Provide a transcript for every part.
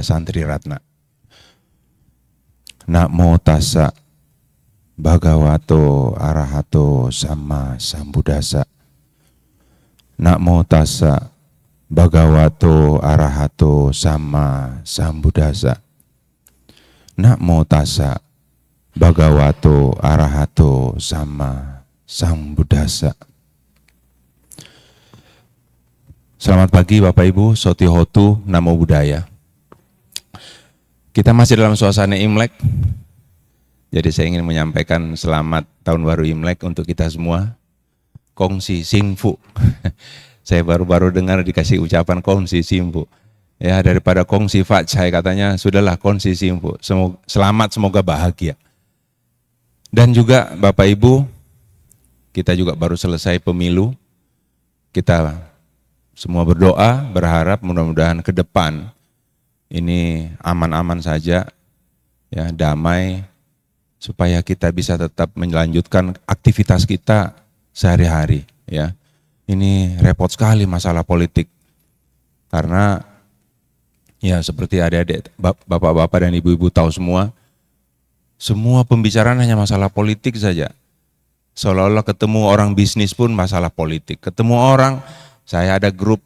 Santri Ratna. Namo tassa bhagavato arahato sama sambuddhassa. Namo tassa bhagavato arahato sama sambuddhassa. Namo tassa bhagavato arahato sama sambuddhassa. Selamat pagi Bapak Ibu, Soti Hotu, Namo Buddhaya. Kita masih dalam suasana Imlek, jadi saya ingin menyampaikan selamat tahun baru Imlek untuk kita semua. Kongsi Singfu, saya baru-baru dengar dikasih ucapan Kongsi Singfu. Ya, daripada Kongsi Fatcai katanya, sudahlah Kongsi Singfu, selamat semoga bahagia. Dan juga Bapak Ibu, kita juga baru selesai pemilu, kita semua berdoa, berharap mudah-mudahan ke depan ini aman-aman saja, ya, damai, supaya kita bisa tetap melanjutkan aktivitas kita sehari-hari. Ya, ini repot sekali masalah politik, karena ya seperti adik-adik, bapak-bapak dan ibu-ibu tahu semua pembicaraan hanya masalah politik saja. Seolah-olah ketemu orang bisnis pun masalah politik, ketemu orang, saya ada grup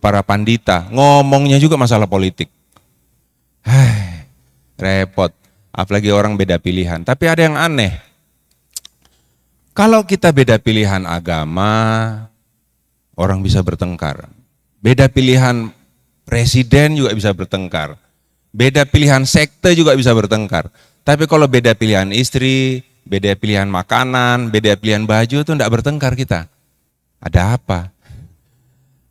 para pandita, ngomongnya juga masalah politik. Repot, apalagi orang beda pilihan. Tapi ada yang aneh, kalau kita beda pilihan agama, orang bisa bertengkar. Beda pilihan presiden juga bisa bertengkar. Beda pilihan sekte juga bisa bertengkar. Tapi kalau beda pilihan istri, beda pilihan makanan, beda pilihan baju, itu tidak bertengkar kita. Ada apa?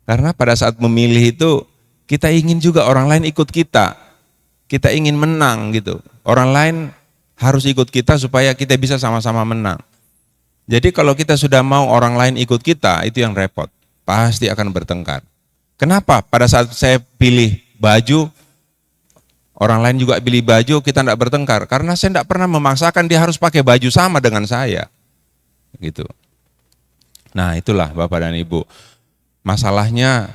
Karena pada saat memilih itu, kita ingin juga orang lain ikut kita. Kita ingin menang gitu. Orang lain harus ikut kita supaya kita bisa sama-sama menang. Jadi kalau kita sudah mau orang lain ikut kita, itu yang repot. Pasti akan bertengkar. Kenapa? Pada saat saya pilih baju, orang lain juga pilih baju, kita tidak bertengkar. Karena saya tidak pernah memaksakan dia harus pakai baju sama dengan saya. Gitu. Nah, itulah Bapak dan Ibu. Masalahnya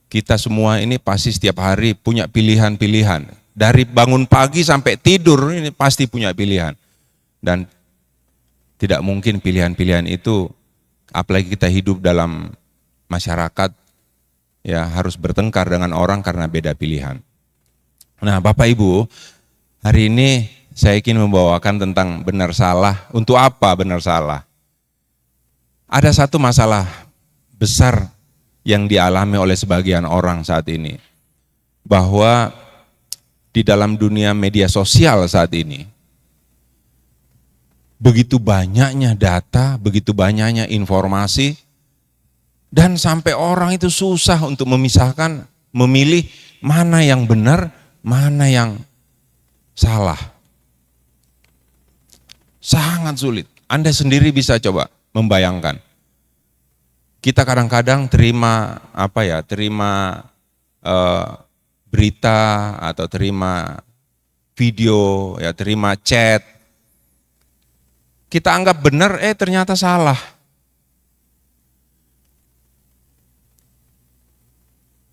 kita semua ini pasti setiap hari punya pilihan-pilihan. Dari bangun pagi sampai tidur ini pasti punya pilihan. Dan tidak mungkin pilihan-pilihan itu, apalagi kita hidup dalam masyarakat, ya harus bertengkar dengan orang karena beda pilihan. Nah Bapak Ibu, hari ini saya ingin membawakan tentang benar salah. Untuk apa benar salah? Ada satu masalah besar yang dialami oleh sebagian orang saat ini, bahwa di dalam dunia media sosial saat ini, begitu banyaknya data, begitu banyaknya informasi, dan sampai orang itu susah untuk memisahkan, memilih mana yang benar, mana yang salah. Sangat sulit. Anda sendiri bisa coba membayangkan. Kita kadang-kadang terima berita atau terima video, ya terima chat. Kita anggap benar, ternyata salah.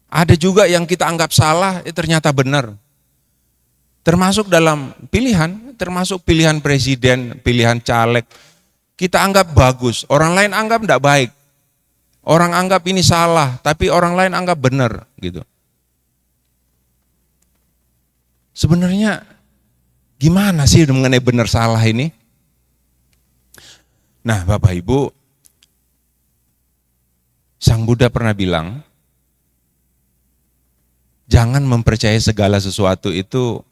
Ada juga yang kita anggap salah, ternyata benar. Termasuk dalam pilihan, termasuk pilihan presiden, pilihan caleg. Kita anggap bagus, orang lain anggap tidak baik. Orang anggap ini salah, tapi orang lain anggap benar, gitu. Sebenarnya gimana sih mengenai benar salah ini? Nah, Bapak Ibu, Sang Buddha pernah bilang, jangan mempercayai segala sesuatu itu,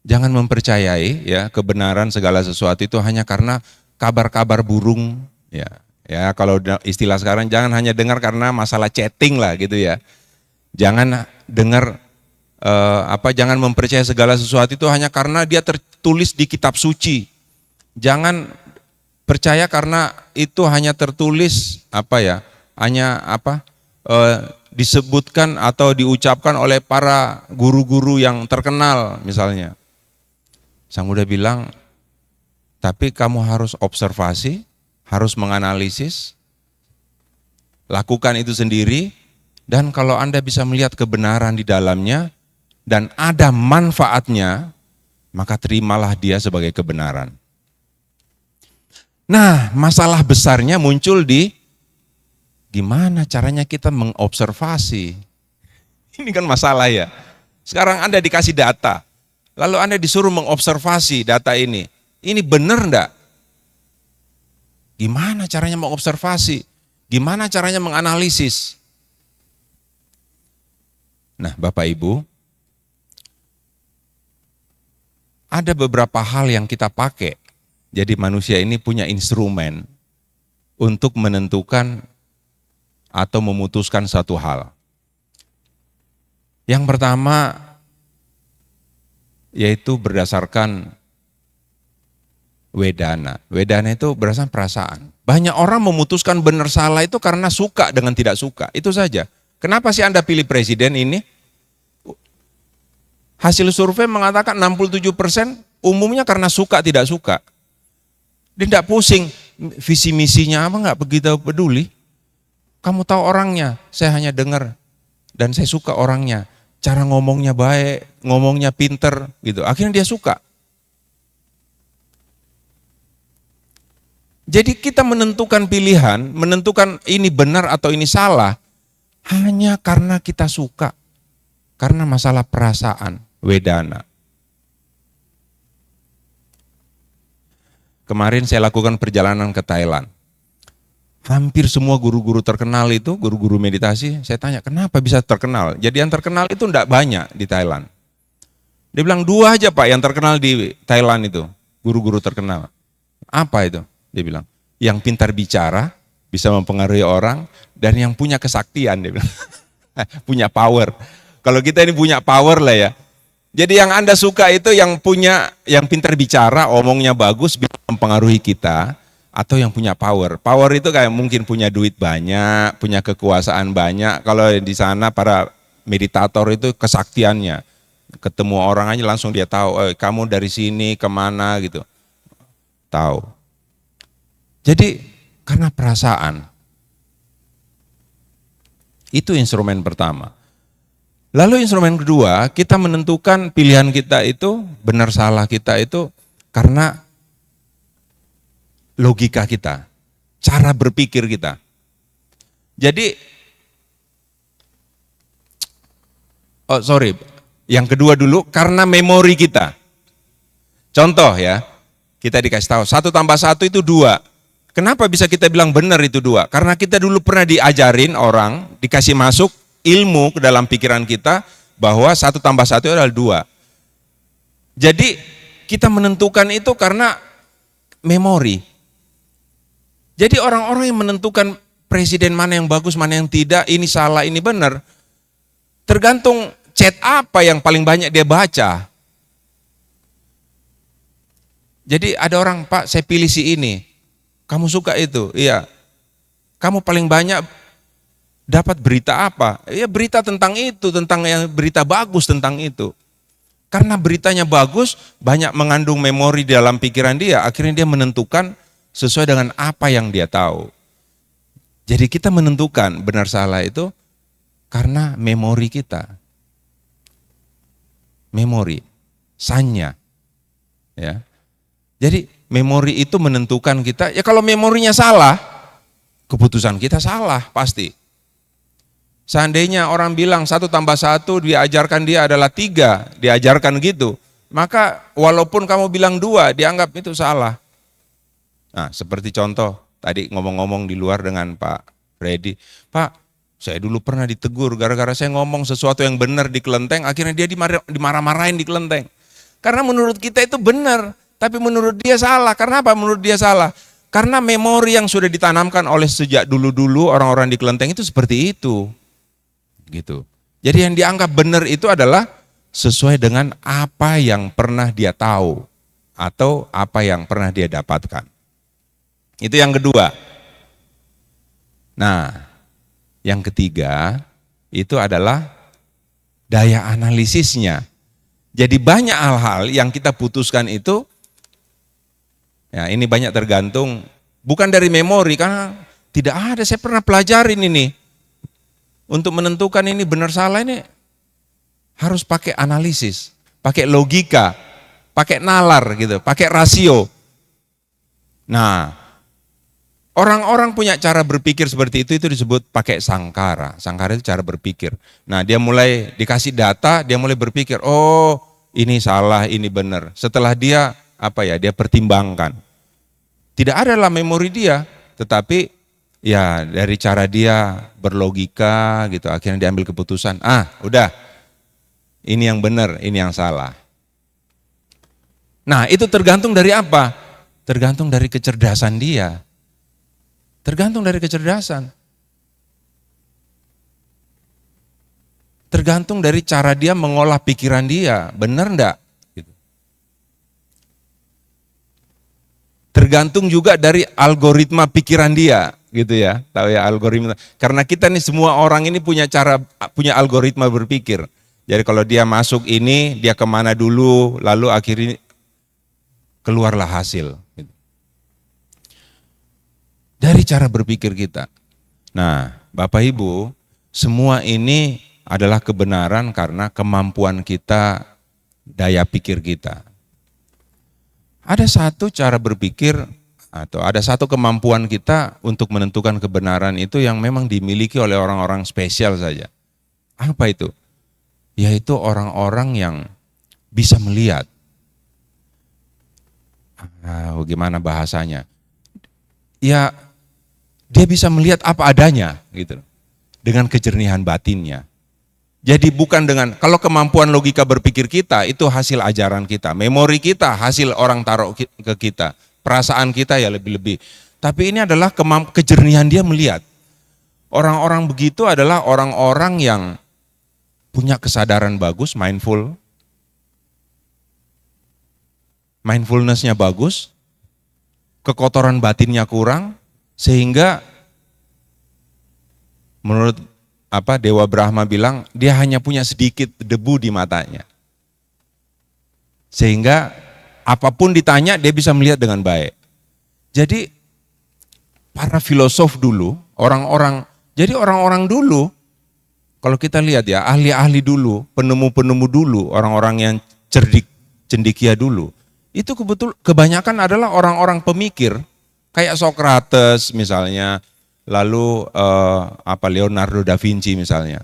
jangan mempercayai ya kebenaran segala sesuatu itu hanya karena kabar-kabar burung, ya. Ya, kalau istilah sekarang jangan hanya dengar karena masalah chatting lah gitu ya. Jangan dengar jangan mempercayai segala sesuatu itu hanya karena dia tertulis di kitab suci. Jangan percaya karena itu hanya tertulis disebutkan atau diucapkan oleh para guru-guru yang terkenal misalnya. Sang Buddha bilang, tapi kamu harus observasi, harus menganalisis, lakukan itu sendiri, dan kalau Anda bisa melihat kebenaran di dalamnya, dan ada manfaatnya, maka terimalah dia sebagai kebenaran. Nah, masalah besarnya muncul di gimana caranya kita mengobservasi. Ini kan masalah ya. Sekarang Anda dikasih data, lalu Anda disuruh mengobservasi data ini. Ini benar enggak? Gimana caranya mengobservasi? Gimana caranya menganalisis? Nah, Bapak Ibu, ada beberapa hal yang kita pakai. Jadi manusia ini punya instrumen untuk menentukan atau memutuskan satu hal. Yang pertama yaitu berdasarkan wedana. Wedana itu berdasarkan perasaan. Banyak orang memutuskan benar salah itu karena suka dengan tidak suka. Itu saja. Kenapa sih Anda pilih presiden ini? Hasil survei mengatakan 67% umumnya karena suka tidak suka. Dia tidak pusing, visi misinya apa enggak begitu peduli. Kamu tahu orangnya, saya hanya dengar dan saya suka orangnya. Cara ngomongnya baik, ngomongnya pinter gitu. Akhirnya dia suka. Jadi kita menentukan pilihan, menentukan ini benar atau ini salah hanya karena kita suka. Karena masalah perasaan, wedana. Kemarin saya lakukan perjalanan ke Thailand. Hampir semua guru-guru terkenal itu, guru-guru meditasi, saya tanya kenapa bisa terkenal? Jadi yang terkenal itu enggak banyak di Thailand. Dia bilang 2 aja Pak yang terkenal di Thailand itu, guru-guru terkenal. Apa itu? Dia bilang, yang pintar bicara, bisa mempengaruhi orang, dan yang punya kesaktian, dia bilang. Punya power. Kalau kita ini punya power lah ya. Jadi yang Anda suka itu yang pintar bicara, omongnya bagus, bisa mempengaruhi kita, atau yang punya power. Power itu kayak mungkin punya duit banyak, punya kekuasaan banyak. Kalau di sana para meditator itu kesaktiannya. Ketemu orang aja langsung dia tahu, kamu dari sini kemana gitu. Tahu. Jadi karena perasaan. Itu instrumen pertama. Lalu instrumen kedua, kita menentukan pilihan kita itu, benar salah kita itu karena logika kita, cara berpikir kita. Jadi, yang kedua dulu, karena memori kita. Contoh ya, kita dikasih tahu, 1 tambah 1 itu 2. Kenapa bisa kita bilang benar itu 2? Karena kita dulu pernah diajarin orang, dikasih masuk ilmu ke dalam pikiran kita bahwa 1 tambah 1 adalah 2. Jadi kita menentukan itu karena memori. Jadi orang-orang yang menentukan presiden mana yang bagus, mana yang tidak, ini salah, ini benar, tergantung chat apa yang paling banyak dia baca. Jadi ada orang, Pak saya pilih si ini, kamu suka itu? Iya. Kamu paling banyak dapat berita apa? Ya berita tentang itu, tentang yang berita bagus tentang itu. Karena beritanya bagus, banyak mengandung memori di dalam pikiran dia, akhirnya dia menentukan sesuai dengan apa yang dia tahu. Jadi kita menentukan benar salah itu karena memori kita. Memori, sanya. Ya. Jadi memori itu menentukan kita, ya kalau memorinya salah, keputusan kita salah pasti. Seandainya orang bilang 1 tambah 1 diajarkan dia adalah 3, diajarkan gitu, maka walaupun kamu bilang 2, dianggap itu salah. Nah seperti contoh, tadi ngomong-ngomong di luar dengan Pak Freddy, Pak saya dulu pernah ditegur gara-gara saya ngomong sesuatu yang benar di kelenteng, akhirnya dia dimarah-marahin di kelenteng. Karena menurut kita itu benar, tapi menurut dia salah. Karena apa menurut dia salah? Karena memori yang sudah ditanamkan oleh sejak dulu-dulu orang-orang di kelenteng itu seperti itu. Gitu. Jadi yang dianggap benar itu adalah sesuai dengan apa yang pernah dia tahu atau apa yang pernah dia dapatkan. Itu yang kedua. Nah, yang ketiga itu adalah daya analisisnya. Jadi banyak hal-hal yang kita putuskan itu, ya ini banyak tergantung, bukan dari memori, karena tidak ada, saya pernah pelajarin ini. Untuk menentukan ini benar salah ini, Harus pakai analisis, pakai logika, pakai nalar gitu, pakai rasio. Nah, orang-orang punya cara berpikir seperti itu disebut pakai sangkara. Sangkara itu cara berpikir. Nah, dia mulai dikasih data, dia mulai berpikir, oh ini salah, ini benar. Setelah dia dia pertimbangkan. Tidak ada dalam memori dia, tetapi ya dari cara dia berlogika gitu, akhirnya diambil keputusan. Udah, ini yang benar, ini yang salah. Nah, itu tergantung dari apa? Tergantung dari kecerdasan dia. Tergantung dari kecerdasan. Tergantung dari cara dia mengolah pikiran dia, benar enggak? Gitu. Tergantung juga dari algoritma pikiran dia, gitu ya. Tahu ya algoritma. Karena kita nih semua orang ini punya algoritma berpikir. Jadi kalau dia masuk ini, dia kemana dulu, lalu akhirnya keluarlah hasil. Dari cara berpikir kita. Nah, Bapak Ibu, semua ini adalah kebenaran karena kemampuan kita, daya pikir kita. Ada satu cara berpikir atau ada satu kemampuan kita untuk menentukan kebenaran itu yang memang dimiliki oleh orang-orang spesial saja. Apa itu? Yaitu orang-orang yang bisa melihat. Gimana bahasanya? Ya, dia bisa melihat apa adanya gitu. Dengan kejernihan batinnya. Jadi bukan dengan, kalau kemampuan logika berpikir kita itu hasil ajaran kita, memori kita hasil orang taruh ke kita, perasaan kita ya lebih-lebih. Tapi ini adalah kejernihan dia melihat. Orang-orang begitu adalah orang-orang yang punya kesadaran bagus, mindfulness-nya bagus, kekotoran batinnya kurang, sehingga menurut Dewa Brahma bilang, dia hanya punya sedikit debu di matanya. Sehingga apapun ditanya, dia bisa melihat dengan baik. Jadi, para filosof dulu, orang-orang dulu, kalau kita lihat ya, ahli-ahli dulu, penemu-penemu dulu, orang-orang yang cerdik, cendekia dulu, itu kebanyakan adalah orang-orang pemikir, kayak Socrates misalnya, lalu Leonardo da Vinci misalnya.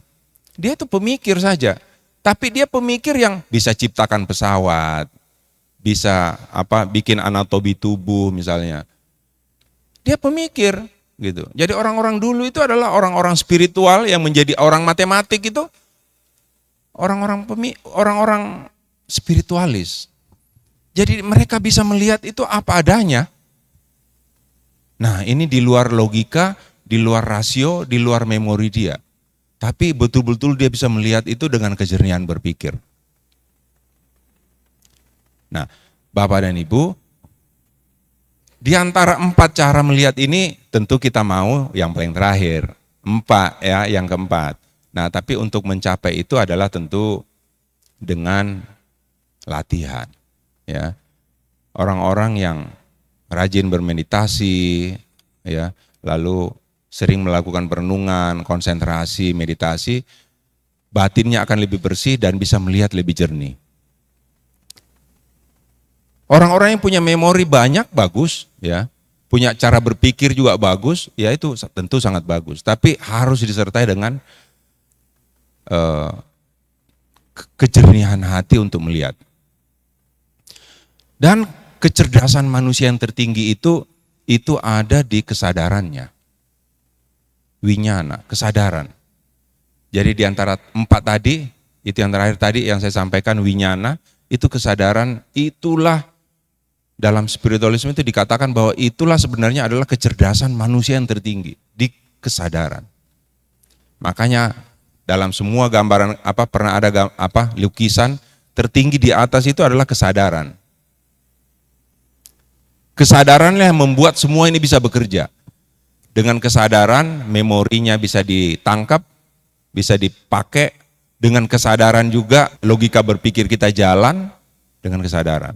Dia itu pemikir saja, tapi dia pemikir yang bisa ciptakan pesawat, bisa bikin anatomi tubuh misalnya. Dia pemikir gitu. Jadi orang-orang dulu itu adalah orang-orang spiritual yang menjadi orang matematik itu orang-orang spiritualis. Jadi mereka bisa melihat itu apa adanya. Nah, ini di luar logika, di luar rasio, di luar memori dia. Tapi betul-betul dia bisa melihat itu dengan kejernihan berpikir. Nah, Bapak dan Ibu, di antara 4 cara melihat ini tentu kita mau yang paling terakhir. 4 ya, yang keempat. Nah, tapi untuk mencapai itu adalah tentu dengan latihan. Ya, orang-orang yang rajin bermeditasi, ya, lalu sering melakukan perenungan, konsentrasi, meditasi, batinnya akan lebih bersih dan bisa melihat lebih jernih. Orang-orang yang punya memori banyak bagus, ya, punya cara berpikir juga bagus, ya itu tentu sangat bagus. Tapi harus disertai dengan kejernihan hati untuk melihat. Dan kecerdasan manusia yang tertinggi itu ada di kesadarannya. Winyana, kesadaran. Jadi di antara 4 tadi, itu yang terakhir tadi yang saya sampaikan, winyana, itu kesadaran, itulah dalam spiritualisme itu dikatakan bahwa itulah sebenarnya adalah kecerdasan manusia yang tertinggi, di kesadaran. Makanya dalam semua gambaran pernah ada lukisan, tertinggi di atas itu adalah kesadaran. Kesadaranlah yang membuat semua ini bisa bekerja. Dengan kesadaran, memorinya bisa ditangkap, bisa dipakai. Dengan kesadaran juga, logika berpikir kita jalan dengan kesadaran.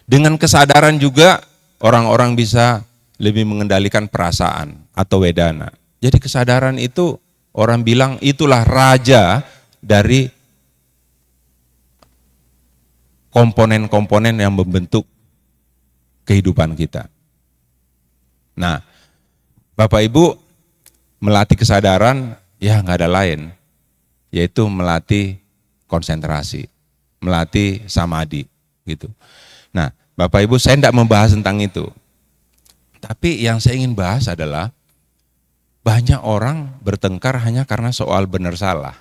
Dengan kesadaran juga, orang-orang bisa lebih mengendalikan perasaan atau wedana. Jadi kesadaran itu, orang bilang itulah raja dari komponen-komponen yang membentuk kehidupan kita. Nah, Bapak Ibu melatih kesadaran, ya nggak ada lain, yaitu melatih konsentrasi, melatih samadhi, gitu. Nah, Bapak Ibu, saya tidak membahas tentang itu. Tapi yang saya ingin bahas adalah banyak orang bertengkar hanya karena soal benar salah.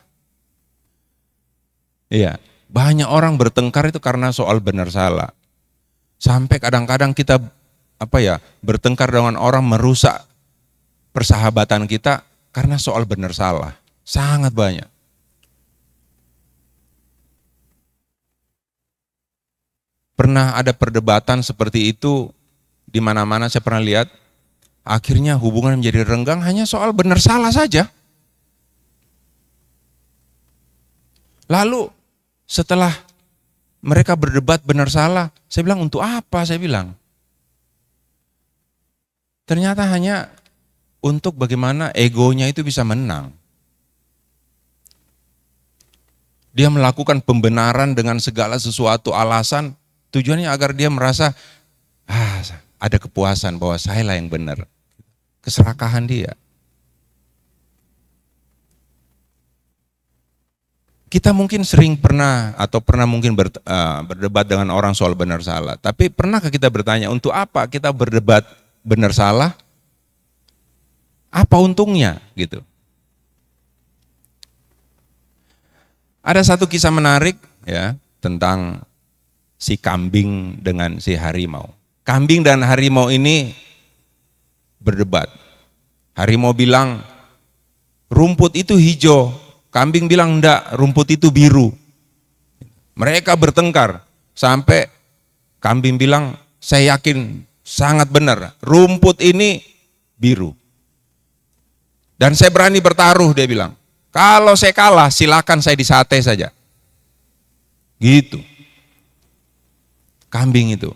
Iya, banyak orang bertengkar itu karena soal benar salah. Sampai kadang-kadang kita bertengkar dengan orang, merusak persahabatan kita karena soal benar salah. Sangat banyak. Pernah ada perdebatan seperti itu di mana-mana saya pernah lihat, akhirnya hubungan menjadi renggang hanya soal benar salah saja. Lalu setelah mereka berdebat benar salah, saya bilang untuk apa, saya bilang. Ternyata hanya untuk bagaimana egonya itu bisa menang. Dia melakukan pembenaran dengan segala sesuatu alasan, tujuannya agar dia merasa ada kepuasan bahwa saya lah yang benar. Keserakahan dia. Kita mungkin sering pernah mungkin berdebat dengan orang soal benar salah. Tapi pernahkah kita bertanya, untuk apa kita berdebat benar salah? Apa untungnya gitu? Ada satu kisah menarik ya tentang si kambing dengan si harimau. Kambing dan harimau ini berdebat. Harimau bilang rumput itu hijau, kambing bilang enggak, rumput itu biru. Mereka bertengkar sampai kambing bilang, saya yakin sangat benar, rumput ini biru. Dan saya berani bertaruh, dia bilang. Kalau saya kalah, silakan saya disate saja. Gitu. Kambing itu.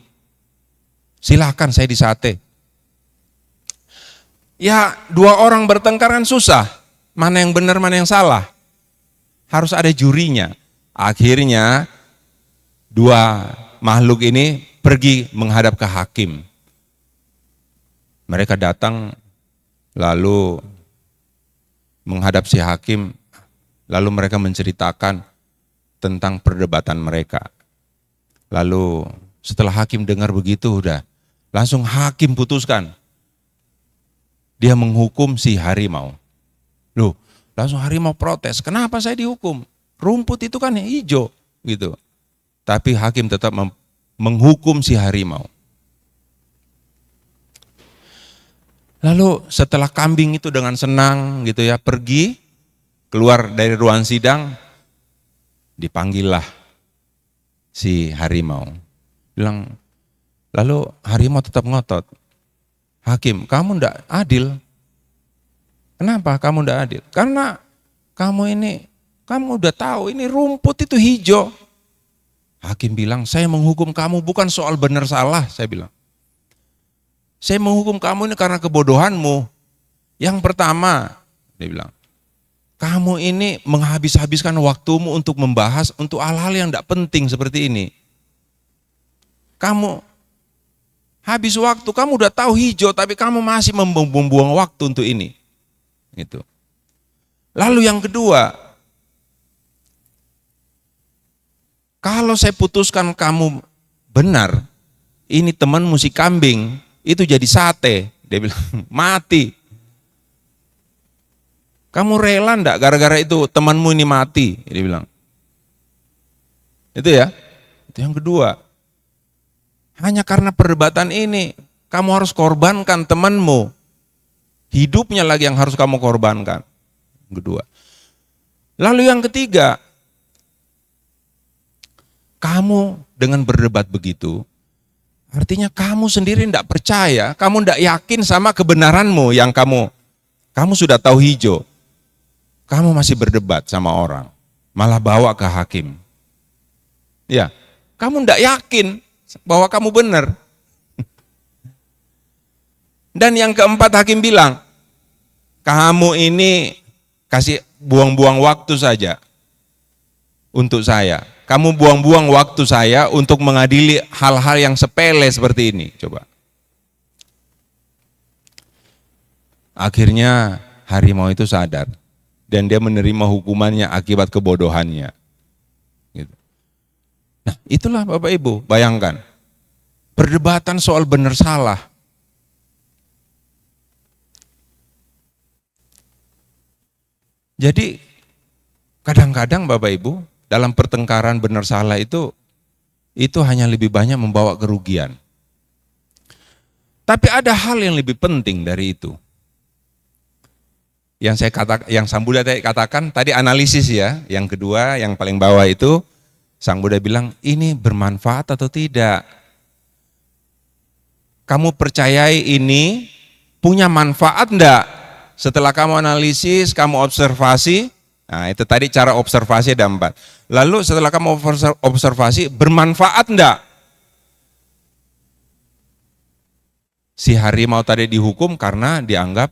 Silakan saya disate. Ya, dua orang bertengkar kan susah. Mana yang benar, mana yang salah. Harus ada jurinya. Akhirnya dua makhluk ini pergi menghadap ke hakim. Mereka datang lalu menghadap si hakim, lalu mereka menceritakan tentang perdebatan mereka. Lalu setelah hakim dengar begitu, langsung hakim putuskan. Dia menghukum si harimau. Loh, langsung harimau protes, kenapa saya dihukum? Rumput itu kan hijau, gitu. Tapi hakim tetap menghukum si harimau. Lalu setelah kambing itu dengan senang gitu ya pergi keluar dari ruang sidang, dipanggillah si harimau. Bilang, lalu harimau tetap ngotot. Hakim, kamu ndak adil. Kenapa kamu ndak adil? Karena kamu udah tahu ini rumput itu hijau. Hakim bilang, saya menghukum kamu bukan soal benar salah, saya bilang. Saya menghukum kamu ini karena kebodohanmu. Yang pertama, dia bilang, kamu ini menghabis-habiskan waktumu untuk membahas untuk hal-hal yang tidak penting seperti ini. Kamu habis waktu, kamu udah tahu hijau, tapi kamu masih membuang waktu untuk ini. Gitu. Lalu yang kedua, kalau saya putuskan kamu benar, ini temanmu si kambing, itu jadi sate, dia bilang mati. Kamu rela enggak gara-gara itu temanmu ini mati, dia bilang. Itu ya, itu yang kedua. Hanya karena perdebatan ini, kamu harus korbankan temanmu. Hidupnya lagi yang harus kamu korbankan. Yang kedua. Lalu yang ketiga, kamu dengan berdebat begitu, artinya kamu sendiri tidak percaya, kamu tidak yakin sama kebenaranmu yang kamu sudah tahu hijau. Kamu masih berdebat sama orang, malah bawa ke hakim. Ya, kamu tidak yakin bahwa kamu benar. Dan yang keempat hakim bilang, kamu ini kasih buang-buang waktu saja. untuk saya. Kamu buang-buang waktu saya untuk mengadili hal-hal yang sepele seperti ini. Coba. Akhirnya harimau itu sadar dan dia menerima hukumannya akibat kebodohannya. Gitu. Nah, itulah Bapak Ibu, bayangkan. Perdebatan soal benar salah. Jadi kadang-kadang Bapak Ibu, dalam pertengkaran benar salah itu hanya lebih banyak membawa kerugian. Tapi ada hal yang lebih penting dari itu. Yang Sang Buddha tadi katakan, tadi analisis ya, yang kedua, yang paling bawah itu, Sang Buddha bilang, ini bermanfaat atau tidak? Kamu percayai ini punya manfaat enggak? Setelah kamu analisis, kamu observasi, nah itu tadi cara observasi ada 4. Lalu setelah kamu observasi, bermanfaat enggak? Si harimau tadi dihukum karena dianggap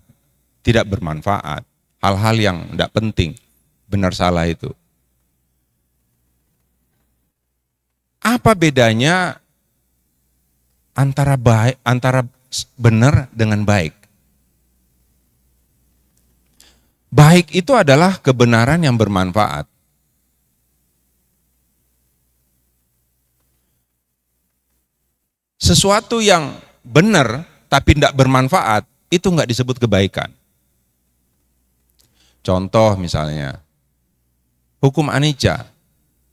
tidak bermanfaat, hal-hal yang tidak penting, benar salah itu. Apa bedanya antara benar dengan baik? Baik itu adalah kebenaran yang bermanfaat. Sesuatu yang benar tapi tidak bermanfaat, itu enggak disebut kebaikan. Contoh misalnya, hukum anicca,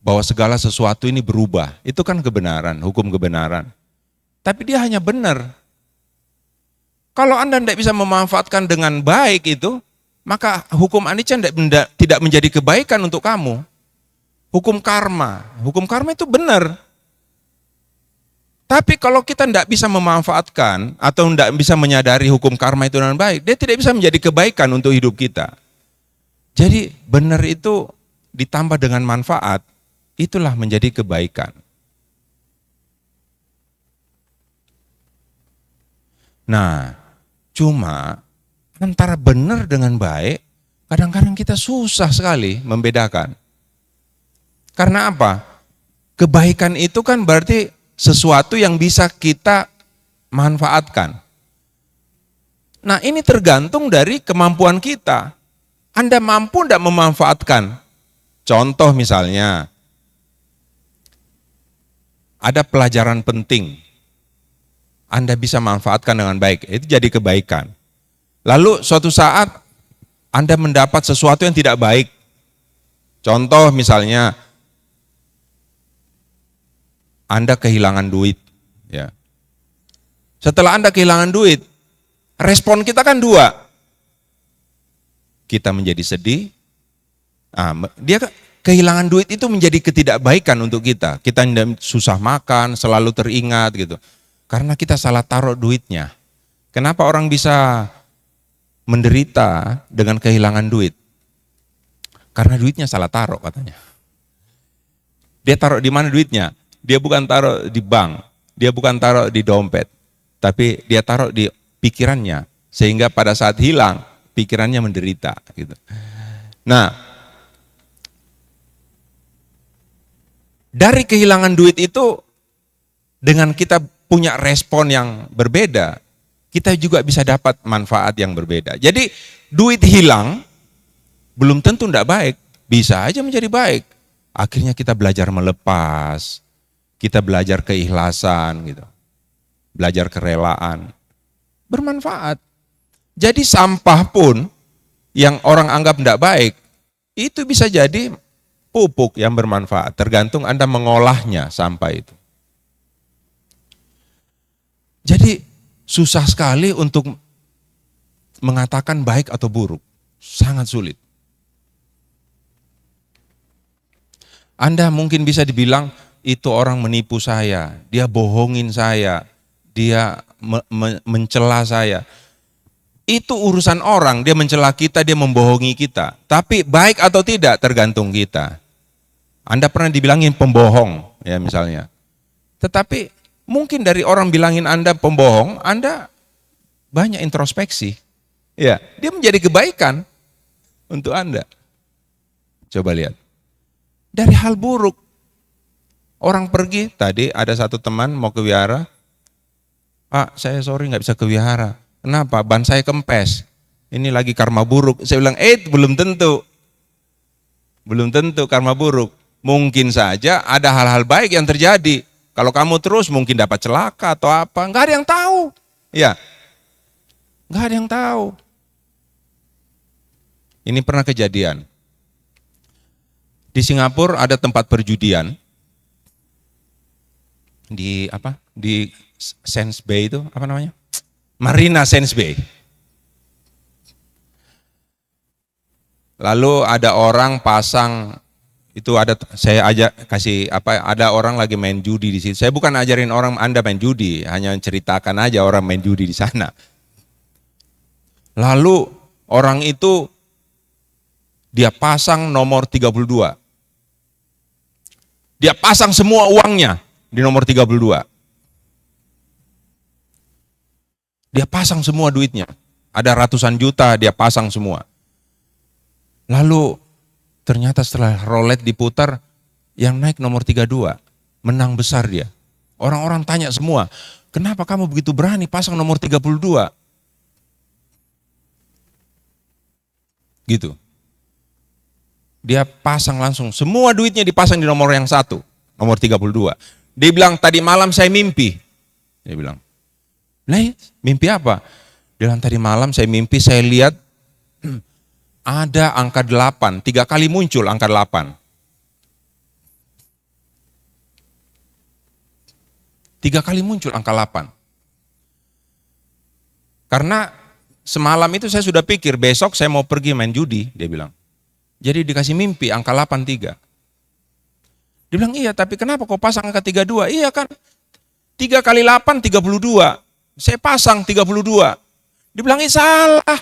bahwa segala sesuatu ini berubah, itu kan kebenaran, hukum kebenaran. Tapi dia hanya benar. Kalau Anda tidak bisa memanfaatkan dengan baik itu, maka hukum anicca tidak menjadi kebaikan untuk kamu. Hukum karma itu benar. Tapi kalau kita tidak bisa memanfaatkan atau tidak bisa menyadari hukum karma itu dengan baik, dia tidak bisa menjadi kebaikan untuk hidup kita. Jadi benar itu ditambah dengan manfaat, itulah menjadi kebaikan. Nah, cuma antara benar dengan baik, kadang-kadang kita susah sekali membedakan. Karena apa? Kebaikan itu kan berarti sesuatu yang bisa kita manfaatkan. Nah, ini tergantung dari kemampuan kita. Anda mampu tidak memanfaatkan? Contoh misalnya, ada pelajaran penting, Anda bisa manfaatkan dengan baik, itu jadi kebaikan. Lalu suatu saat Anda mendapat sesuatu yang tidak baik. Contoh misalnya, Anda kehilangan duit. Ya. Setelah Anda kehilangan duit, respon kita kan 2. Kita menjadi sedih, dia kehilangan duit itu menjadi ketidakbaikan untuk kita. Kita susah makan, selalu teringat gitu. Karena kita salah taruh duitnya. Kenapa orang bisa menderita dengan kehilangan duit? Karena duitnya salah taruh katanya. Dia taruh di mana duitnya? Dia bukan taruh di bank, dia bukan taruh di dompet, tapi dia taruh di pikirannya. Sehingga pada saat hilang, pikirannya menderita gitu. Nah, dari kehilangan duit itu, dengan kita punya respon yang berbeda, kita juga bisa dapat manfaat yang berbeda. Jadi duit hilang belum tentu tidak baik, bisa aja menjadi baik. Akhirnya kita belajar melepas, kita belajar keikhlasan gitu, belajar kerelaan, bermanfaat. Jadi sampah pun yang orang anggap tidak baik, itu bisa jadi pupuk yang bermanfaat, tergantung Anda mengolahnya sampah itu. Jadi susah sekali untuk mengatakan baik atau buruk, sangat sulit. Anda mungkin bisa dibilang, itu orang menipu saya, dia bohongin saya, dia mencela saya. Itu urusan orang, dia mencela kita, dia membohongi kita. Tapi baik atau tidak tergantung kita. Anda pernah dibilangin pembohong, ya misalnya. Tetapi mungkin dari orang bilangin Anda pembohong, Anda banyak introspeksi. Ya, dia menjadi kebaikan untuk Anda. Coba lihat. Dari hal buruk. Orang pergi, tadi ada satu teman mau ke wihara, Pak, saya sorry nggak bisa ke wihara. Kenapa? Ban saya kempes. Ini lagi karma buruk. Saya bilang, belum tentu. Belum tentu karma buruk. Mungkin saja ada hal-hal baik yang terjadi. Kalau kamu terus mungkin dapat celaka atau apa. Nggak ada yang tahu. Ya, nggak ada yang tahu. Ini pernah kejadian. Di Singapura ada tempat perjudian. Di apa? Di Sands Bay itu apa namanya? Marina Sands Bay. Lalu ada orang pasang itu saya kasih ada orang lagi main judi di situ. Saya bukan ajarin orang Anda main judi, hanya ceritakan aja orang main judi di sana. Lalu orang itu dia pasang nomor 32. Dia pasang semua uangnya di nomor 32. Dia pasang semua duitnya. Ada ratusan juta dia pasang semua. Lalu ternyata setelah roulette diputar, yang naik nomor 32, menang besar dia. Orang-orang tanya semua, kenapa kamu begitu berani pasang nomor 32? Gitu. Dia pasang langsung, semua duitnya dipasang di nomor yang satu, nomor 32. Dia bilang, tadi malam saya mimpi. Dia bilang, mimpi apa? Dia bilang, tadi malam saya mimpi, saya lihat ada angka 8, 3 kali muncul angka 8. 3 kali muncul angka 8. Karena semalam itu saya sudah pikir, besok saya mau pergi main judi, dia bilang. Jadi dikasih mimpi angka 83. Dia bilang, iya tapi kenapa kau pasang angka 32? Iya kan, 3 kali 8, 32. Saya pasang 32. Dia bilang, salah.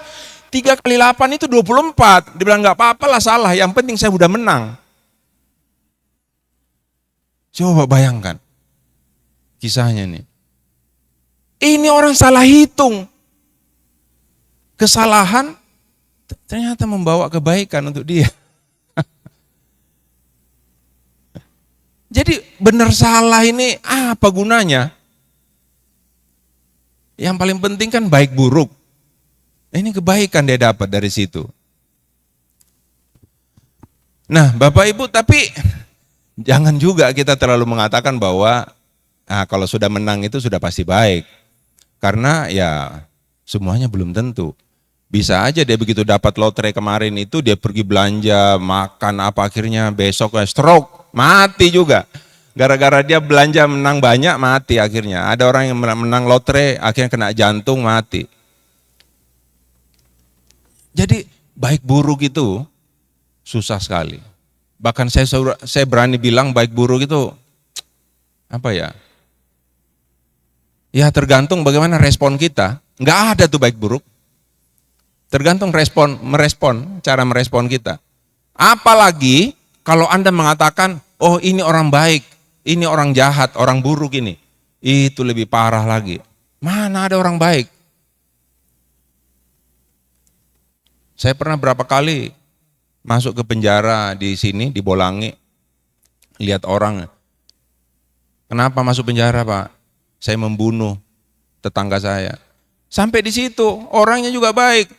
3 kali 8 itu 24. Dia bilang, enggak apa-apa lah salah, yang penting saya udah menang. Coba bayangkan kisahnya nih. Ini orang salah hitung. Kesalahan ternyata membawa kebaikan untuk dia. Jadi benar salah ini apa gunanya? Yang paling penting kan baik buruk. Ini kebaikan dia dapat dari situ. Nah, Bapak Ibu, tapi jangan juga kita terlalu mengatakan bahwa kalau sudah menang itu sudah pasti baik. Karena ya semuanya belum tentu. Bisa aja dia begitu dapat lotre kemarin itu dia pergi belanja, makan apa akhirnya besok stroke, mati juga. Gara-gara dia belanja menang banyak mati akhirnya. Ada orang yang menang lotre akhirnya kena jantung mati. Jadi baik buruk itu susah sekali. Bahkan saya berani bilang baik buruk itu apa ya? Ya tergantung bagaimana respon kita. Enggak ada tuh baik buruk. Tergantung cara merespon kita. Apalagi kalau Anda mengatakan, oh ini orang baik, ini orang jahat, orang buruk ini. Itu lebih parah lagi. Mana ada orang baik? Saya pernah berapa kali masuk ke penjara di sini, di Bolangi, lihat orang. Kenapa masuk penjara, Pak? Saya membunuh tetangga saya. Sampai di situ, orangnya juga baik.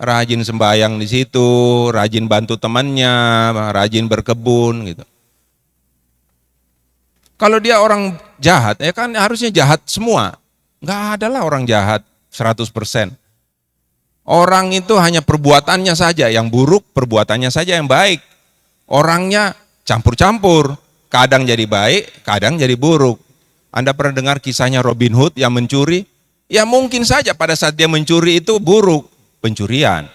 Rajin sembahyang di situ, rajin bantu temannya, rajin berkebun gitu. Kalau dia orang jahat, ya kan harusnya jahat semua. Enggak ada lah orang jahat 100%. Orang itu hanya perbuatannya saja yang buruk, perbuatannya saja yang baik. Orangnya campur-campur, kadang jadi baik, kadang jadi buruk. Anda pernah dengar kisahnya Robin Hood yang mencuri? Ya mungkin saja pada saat dia mencuri itu buruk, pencurian.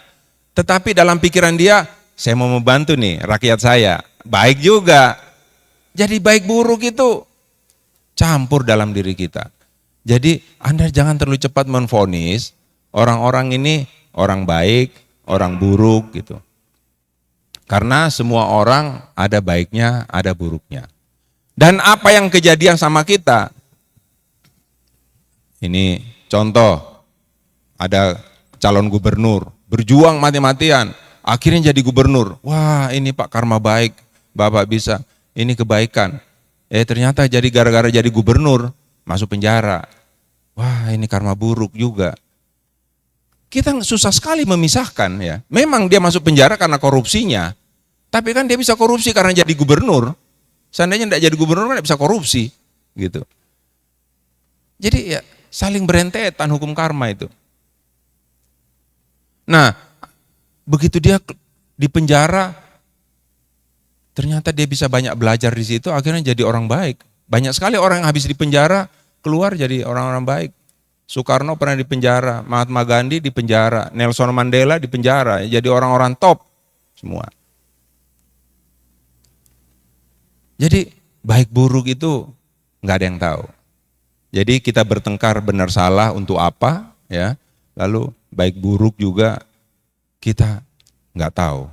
Tetapi dalam pikiran dia, saya mau membantu nih rakyat saya, baik juga. Jadi baik buruk itu campur dalam diri kita. Jadi Anda jangan terlalu cepat menvonis orang-orang ini orang baik, orang buruk gitu. Karena semua orang ada baiknya, ada buruknya. Dan apa yang kejadian sama kita? Ini contoh, ada calon gubernur, berjuang mati-matian, akhirnya jadi gubernur. Wah ini Pak karma baik, Bapak bisa, ini kebaikan. Ternyata jadi gara-gara jadi gubernur, masuk penjara. Wah, ini karma buruk juga. Kita susah sekali memisahkan ya. Memang dia masuk penjara karena korupsinya, tapi kan dia bisa korupsi karena jadi gubernur. Seandainya tidak jadi gubernur kan tidak bisa korupsi, gitu. Jadi ya saling berentetan hukum karma itu. Nah, begitu dia di penjara, ternyata dia bisa banyak belajar di situ, akhirnya jadi orang baik. Banyak sekali orang yang habis di penjara keluar jadi orang-orang baik. Soekarno pernah di penjara, Mahatma Gandhi di penjara, Nelson Mandela di penjara, jadi orang-orang top semua. Jadi baik buruk itu nggak ada yang tahu. Jadi kita bertengkar benar salah untuk apa, ya? Lalu baik buruk juga kita nggak tahu.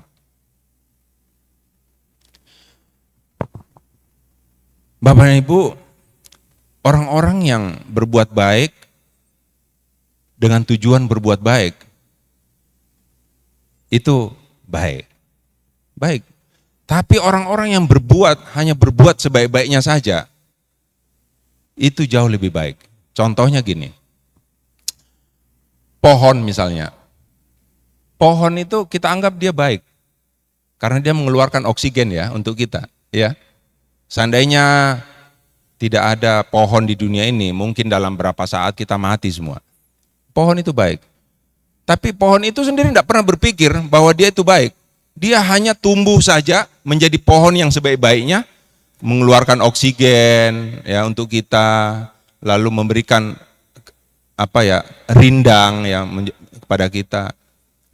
Bapak dan Ibu, orang-orang yang berbuat baik dengan tujuan berbuat baik, itu baik. Baik. Tapi orang-orang yang hanya berbuat sebaik-baiknya saja, itu jauh lebih baik. Contohnya gini, pohon misalnya. Pohon itu kita anggap dia baik, karena dia mengeluarkan oksigen ya untuk kita. Ya. Seandainya tidak ada pohon di dunia ini, mungkin dalam berapa saat kita mati semua. Pohon itu baik. Tapi pohon itu sendiri tidak pernah berpikir bahwa dia itu baik. Dia hanya tumbuh saja menjadi pohon yang sebaik-baiknya, mengeluarkan oksigen ya untuk kita, lalu memberikan rindang ya kepada kita.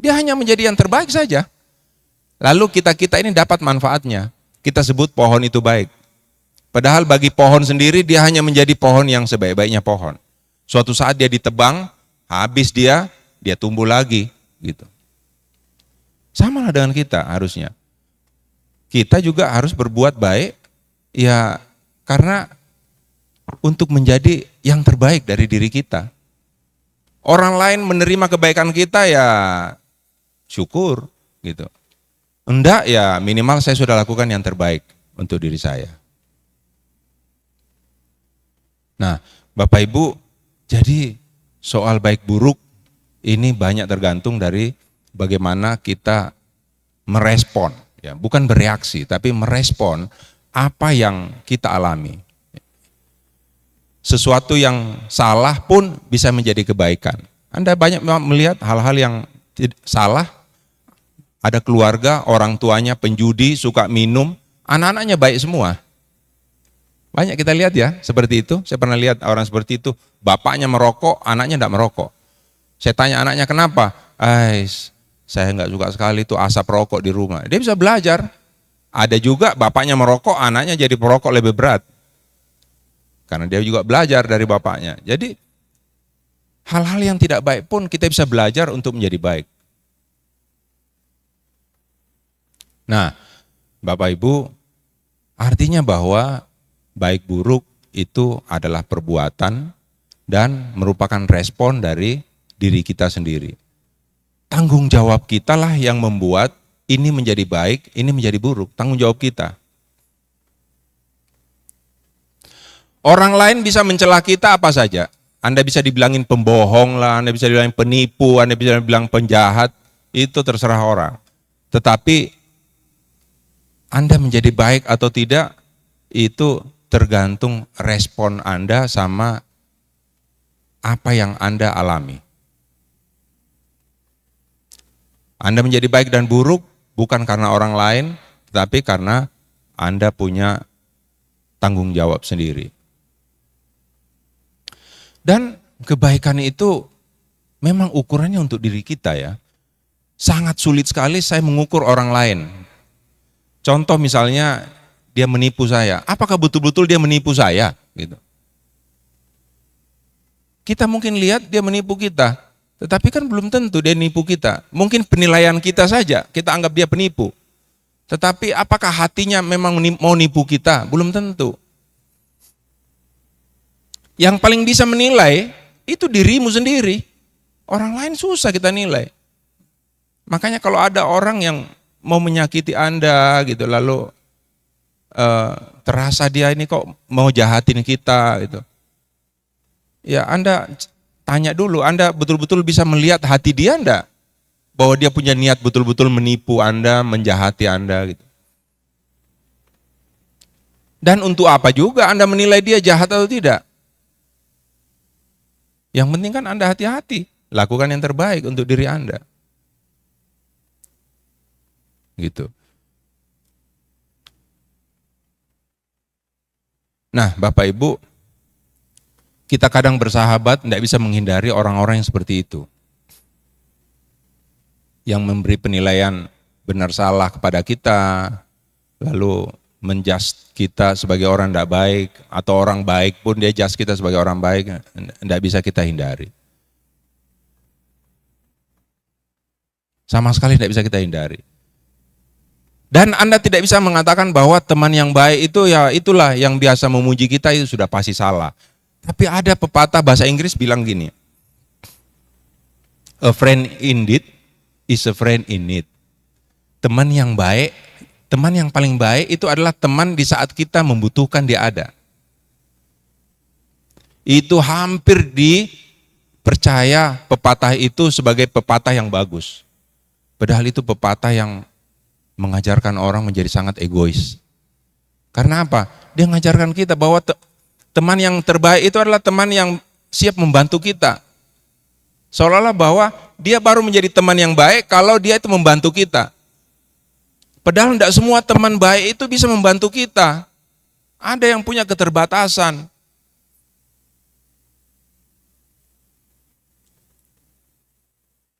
Dia hanya menjadi yang terbaik saja. Lalu kita ini dapat manfaatnya. Kita sebut pohon itu baik. Padahal bagi pohon sendiri dia hanya menjadi pohon yang sebaik-baiknya pohon. Suatu saat dia ditebang, habis dia tumbuh lagi gitu. Sama lah dengan kita harusnya. Kita juga harus berbuat baik ya karena untuk menjadi yang terbaik dari diri kita. Orang lain menerima kebaikan kita ya syukur gitu. Enggak ya minimal saya sudah lakukan yang terbaik untuk diri saya. Nah, Bapak Ibu, jadi soal baik buruk ini banyak tergantung dari bagaimana kita merespon, ya, bukan bereaksi, tapi merespon apa yang kita alami. Sesuatu yang salah pun bisa menjadi kebaikan. Anda banyak melihat hal-hal yang salah, ada keluarga, orang tuanya penjudi, suka minum, anak-anaknya baik semua. Banyak kita lihat ya, seperti itu. Saya pernah lihat orang seperti itu, bapaknya merokok, anaknya tidak merokok. Saya tanya anaknya kenapa? Saya nggak suka sekali itu asap rokok di rumah. Dia bisa belajar. Ada juga bapaknya merokok, anaknya jadi perokok lebih berat. Karena dia juga belajar dari bapaknya. Jadi hal-hal yang tidak baik pun kita bisa belajar untuk menjadi baik. Nah, Bapak Ibu, artinya bahwa baik buruk itu adalah perbuatan dan merupakan respon dari diri kita sendiri. Tanggung jawab kita lah yang membuat ini menjadi baik, ini menjadi buruk. Tanggung jawab kita. Orang lain bisa mencela kita apa saja. Anda bisa dibilangin pembohong lah, Anda bisa dibilangin penipu, Anda bisa dibilang penjahat, itu terserah orang. Tetapi Anda menjadi baik atau tidak, itu tergantung respon Anda sama apa yang Anda alami. Anda menjadi baik dan buruk bukan karena orang lain, tetapi karena Anda punya tanggung jawab sendiri. Dan kebaikan itu memang ukurannya untuk diri kita ya. Sangat sulit sekali saya mengukur orang lain. Contoh misalnya dia menipu saya, apakah betul-betul dia menipu saya? Gitu. Kita mungkin lihat dia menipu kita, tetapi kan belum tentu dia menipu kita. Mungkin penilaian kita saja, kita anggap dia penipu. Tetapi apakah hatinya memang mau nipu kita? Belum tentu. Yang paling bisa menilai itu dirimu sendiri. Orang lain susah kita nilai. Makanya kalau ada orang yang mau menyakiti Anda gitu, lalu terasa dia ini kok mau jahatin kita gitu. Ya Anda tanya dulu, Anda betul-betul bisa melihat hati dia enggak? Bahwa dia punya niat betul-betul menipu Anda, menjahati Anda gitu. Dan untuk apa juga Anda menilai dia jahat atau tidak? Yang penting kan Anda hati-hati, lakukan yang terbaik untuk diri Anda. Gitu. Nah, Bapak Ibu, kita kadang bersahabat tidak bisa menghindari orang-orang yang seperti itu. Yang memberi penilaian benar salah kepada kita, lalu menjudge kita sebagai orang tidak baik, atau orang baik pun dia judge kita sebagai orang baik, tidak bisa kita hindari. Sama sekali tidak bisa kita hindari. Dan Anda tidak bisa mengatakan bahwa teman yang baik itu ya itulah yang biasa memuji kita, itu sudah pasti salah. Tapi ada pepatah bahasa Inggris bilang gini, a friend indeed is a friend in need. Teman yang baik, teman yang paling baik itu adalah teman di saat kita membutuhkan dia ada. Itu hampir dipercaya pepatah itu sebagai pepatah yang bagus. Padahal itu pepatah yang mengajarkan orang menjadi sangat egois. Karena apa? Dia mengajarkan kita bahwa teman yang terbaik itu adalah teman yang siap membantu kita. Seolah-olah bahwa dia baru menjadi teman yang baik kalau dia itu membantu kita. Padahal tidak semua teman baik itu bisa membantu kita. Ada yang punya keterbatasan.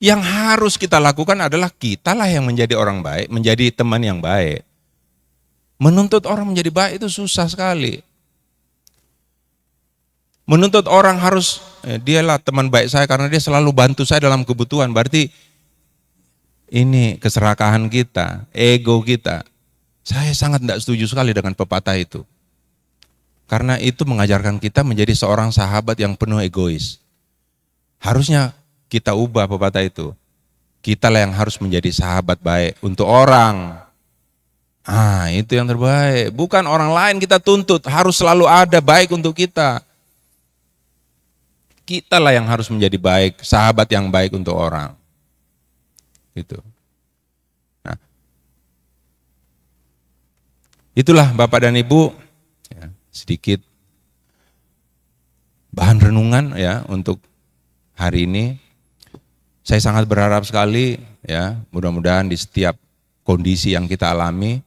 Yang harus kita lakukan adalah kitalah yang menjadi orang baik, menjadi teman yang baik. Menuntut orang menjadi baik itu susah sekali. Menuntut orang harus, dialah teman baik saya karena dia selalu bantu saya dalam kebutuhan. Berarti ini keserakahan kita, ego kita. Saya sangat tidak setuju sekali dengan pepatah itu. Karena itu mengajarkan kita menjadi seorang sahabat yang penuh egois. Harusnya kita ubah pepatah itu. Kitalah yang harus menjadi sahabat baik untuk orang. Itu yang terbaik. Bukan orang lain kita tuntut, harus selalu ada baik untuk kita. Kitalah yang harus menjadi baik, sahabat yang baik untuk orang. Gitu. Nah, itulah Bapak dan Ibu, ya, sedikit bahan renungan ya untuk hari ini. Saya sangat berharap sekali ya, mudah-mudahan di setiap kondisi yang kita alami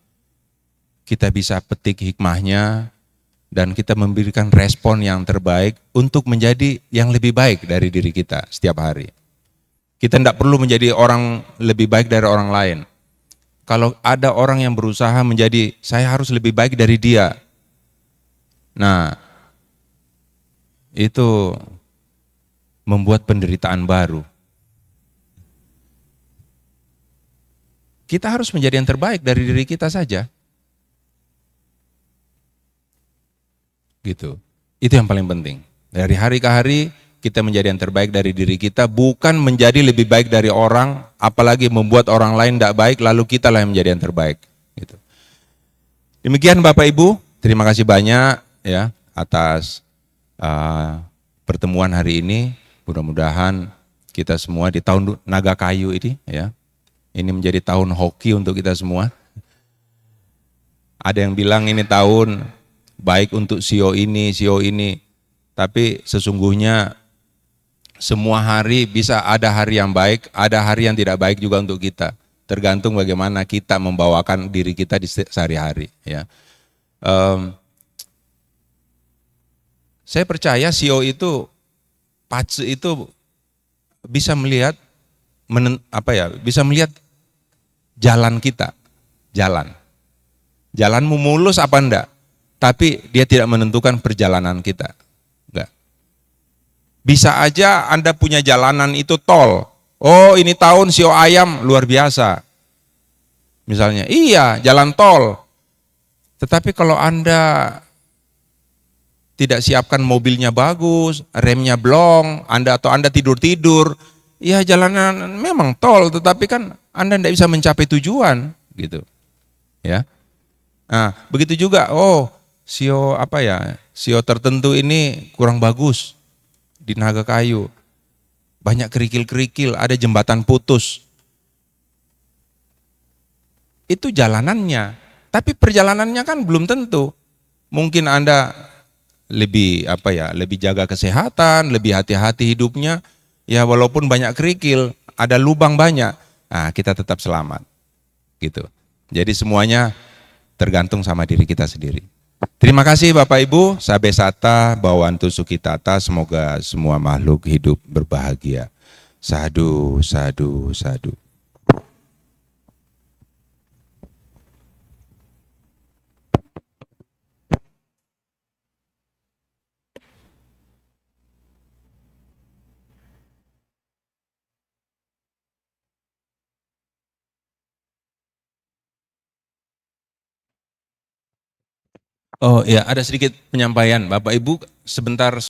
kita bisa petik hikmahnya dan kita memberikan respon yang terbaik untuk menjadi yang lebih baik dari diri kita setiap hari. Kita tidak perlu menjadi orang lebih baik dari orang lain. Kalau ada orang yang berusaha menjadi saya harus lebih baik dari dia. Nah, itu membuat penderitaan baru. Kita harus menjadi yang terbaik dari diri kita saja. Gitu. Itu yang paling penting. Dari hari ke hari kita menjadi yang terbaik dari diri kita, bukan menjadi lebih baik dari orang, apalagi membuat orang lain tidak baik, lalu kita lah yang menjadi yang terbaik. Gitu. Demikian Bapak Ibu, terima kasih banyak ya atas pertemuan hari ini. Mudah-mudahan kita semua di tahun naga kayu ini ya. Ini menjadi tahun hoki untuk kita semua. Ada yang bilang ini tahun baik untuk CEO ini. Tapi sesungguhnya semua hari bisa ada hari yang baik, ada hari yang tidak baik juga untuk kita. Tergantung bagaimana kita membawakan diri kita di sehari-hari. Ya. Saya percaya CEO itu, Pace itu bisa melihat, bisa melihat jalan kita, jalanmu mulus apa enggak, tapi dia tidak menentukan perjalanan kita, enggak. Bisa aja Anda punya jalanan itu tol, oh ini tahun sio ayam luar biasa, misalnya, iya jalan tol, tetapi kalau Anda tidak siapkan mobilnya bagus, remnya blong, Anda tidur-tidur, ya jalanan memang tol, tetapi kan Anda tidak bisa mencapai tujuan, gitu. Ya. Nah, begitu juga, oh sio apa ya, sio tertentu ini kurang bagus di Naga Kayu. Banyak kerikil-kerikil, ada jembatan putus. Itu jalanannya. Tapi perjalanannya kan belum tentu. Mungkin Anda lebih apa ya, lebih jaga kesehatan, lebih hati-hati hidupnya. Ya walaupun banyak kerikil, ada lubang banyak. Nah, kita tetap selamat. Gitu. Jadi semuanya tergantung sama diri kita sendiri. Terima kasih Bapak Ibu, Sabe Sata, Bawantu Sukitata, semoga semua makhluk hidup berbahagia. Sadu, sadu, sadu. Oh ya, ada sedikit penyampaian Bapak Ibu sebentar.